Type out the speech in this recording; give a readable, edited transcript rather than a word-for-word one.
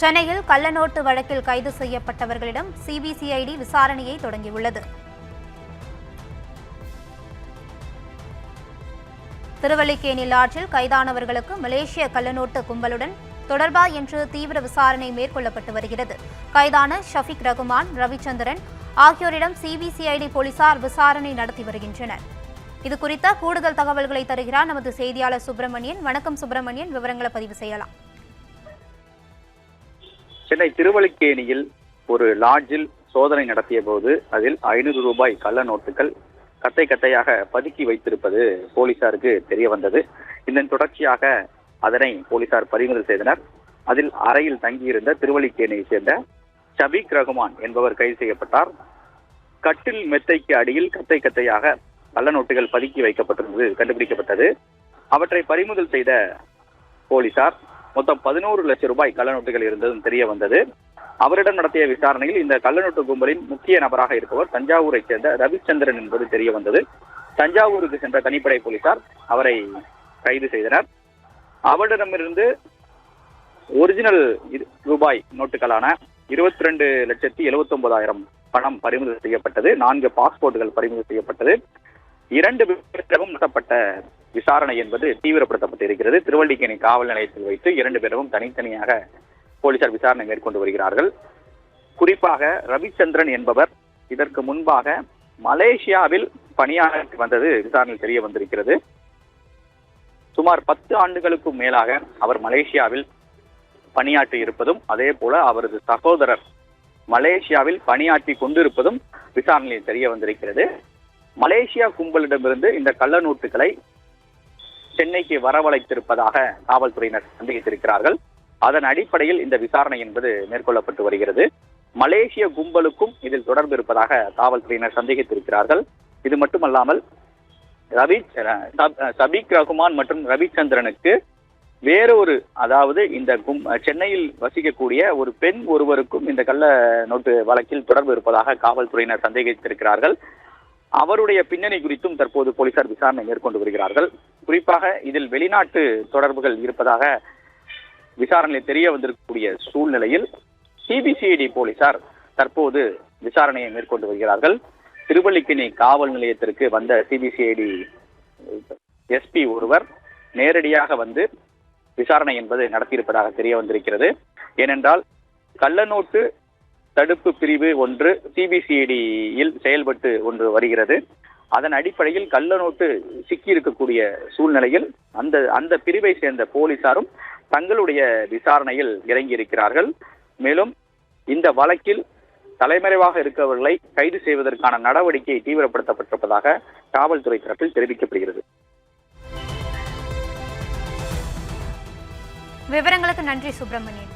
சென்னையில் கள்ளநோட்டு வழக்கில் கைது செய்யப்பட்டவர்களிடம் சிபிசிஐடி விசாரணையை தொடங்கியுள்ளது. திருவல்லிக்கேணி ஆற்றில் கைதானவர்களுக்கு மலேசிய கள்ளநோட்டு கும்பலுடன் தொடர்பா என்று தீவிர விசாரணை மேற்கொள்ளப்பட்டு வருகிறது. கைதான ஷஃபிக் ரகுமான், ரவிச்சந்திரன் ஆகியோரிடம் சிபிசிஐடி போலீசார் விசாரணை நடத்தி வருகின்றனர். இதுகுறித்த கூடுதல் தகவல்களை தருகிறார் நமது செய்தியாளர் சுப்பிரமணியன். வணக்கம் சுப்பிரமணியன், விவரங்களை பதிவு செய்யலாம். சென்னை திருவல்லிக்கேணியில் ஒரு லாட்ஜில் சோதனை நடத்திய போது அதில் 500 ரூபாய் கள்ள நோட்டுகள் கட்டை கட்டையாக பதுக்கி வைத்திருப்பது போலீசாருக்கு தெரிய வந்தது. இதன் தொடர்ச்சியாக அதனை போலீசார் பறிமுதல் செய்தனர். அதில் அறையில் தங்கியிருந்த திருவல்லிக்கேணியை சேர்ந்த ஷஃபிக் ரகுமான் என்பவர் கைது செய்யப்பட்டார். கட்டில் மெத்தைக்கு அடியில் கட்டை கட்டையாக கள்ள நோட்டுகள் பதுக்கி வைக்கப்பட்டிருந்தது கண்டுபிடிக்கப்பட்டது. அவற்றை பறிமுதல் செய்த போலீசார் மொத்தம் 11 லட்சம் ரூபாய் கள்ள நோட்டுகள் இருந்ததும் தெரிய வந்தது. அவரிடம் நடத்திய விசாரணையில் இந்த கள்ளநோட்டு கும்பலின் முக்கிய நபராக இருப்பவர் தஞ்சாவூரை சேர்ந்த ரவிச்சந்திரன் என்பது தெரிய வந்தது. தஞ்சாவூருக்கு சென்ற தனிப்படை போலீசார் அவரை கைது செய்தனர். அவரிடமிருந்து ஒரிஜினல் ரூபாய் நோட்டுகளான 22,79,000 பணம் பறிமுதல் செய்யப்பட்டது. 4 பாஸ்போர்ட்டுகள் பறிமுதல் செய்யப்பட்டது. 2 பேரும் நடத்தப்பட்ட விசாரணை என்பது தீவிரப்படுத்தப்பட்டிருக்கிறது. திருவல்லிக்கேணி காவல் நிலையத்தில் வைத்து 2 பேரும் தனித்தனியாக போலீசார் விசாரணை மேற்கொண்டு வருகிறார்கள். குறிப்பாக ரவிச்சந்திரன் என்பவர் இதற்கு முன்பாக மலேசியாவில் பணியாற்றி வந்தது விசாரணையில் தெரிய வந்திருக்கிறது. சுமார் 10 ஆண்டுகளுக்கும் மேலாக அவர் மலேசியாவில் பணியாற்றி இருப்பதும், அதே போல அவரது சகோதரர் மலேசியாவில் பணியாற்றி கொண்டிருப்பதும் விசாரணையில் தெரிய வந்திருக்கிறது. மலேசியா கும்பலிடமிருந்து இந்த கள்ள நோட்டுகளை சென்னைக்கு வரவழைத்திருப்பதாக காவல்துறையினர் சந்தேகித்திருக்கிறார்கள். அதன் அடிப்படையில் இந்த விசாரணை என்பது மேற்கொள்ளப்பட்டு வருகிறது. மலேசிய கும்பலுக்கும் இதில் தொடர்பு இருப்பதாக காவல்துறையினர் சந்தேகித்திருக்கிறார்கள். இது மட்டுமல்லாமல் ஷஃபிக் ரகுமான் மற்றும் ரவிச்சந்திரனுக்கு வேறொரு, அதாவது இந்த சென்னையில் வசிக்கக்கூடிய ஒரு பெண் ஒருவருக்கும் இந்த கள்ள நோட்டு வழக்கில் தொடர்பு இருப்பதாக காவல்துறையினர் சந்தேகித்திருக்கிறார்கள். அவருடைய பின்னணி குறித்தும் தற்போது போலீசார் விசாரணை மேற்கொண்டு வருகிறார்கள். குறிப்பாக இதில் வெளிநாட்டு தொடர்புகள் இருப்பதாக விசாரணையில் தெரிய வந்திருக்கக்கூடிய சூழ்நிலையில் சிபிசிஐடி போலீசார் தற்போது விசாரணையை மேற்கொண்டு வருகிறார்கள். திருவல்லிக்கேணி காவல் நிலையத்திற்கு வந்த சிபிசிஐடி எஸ்பி ஒருவர் நேரடியாக வந்து விசாரணை என்பது நடத்தியிருப்பதாக தெரிய வந்திருக்கிறது. ஏனென்றால் கள்ளநோட்டு தடுப்பு பிரிவு ஒன்று சிபிசிஐடியில் செயல்பட்டு ஒன்று வருகிறது. அதன் அடிப்படையில் கள்ளநோட்டு சிக்கி இருக்கக்கூடிய சூழ்நிலையில் அந்த பிரிவை சேர்ந்த போலீசாரும் தங்களுடைய விசாரணையில் இறங்கி இருக்கிறார்கள். மேலும் இந்த வழக்கில் தலைமறைவாக இருக்கவர்களை கைது செய்வதற்கான நடவடிக்கை தீவிரப்படுத்தப்பட்டிருப்பதாக காவல்துறை தரப்பில் தெரிவிக்கப்படுகிறது. விவரங்களுக்கு நன்றி சுப்பிரமணியன்.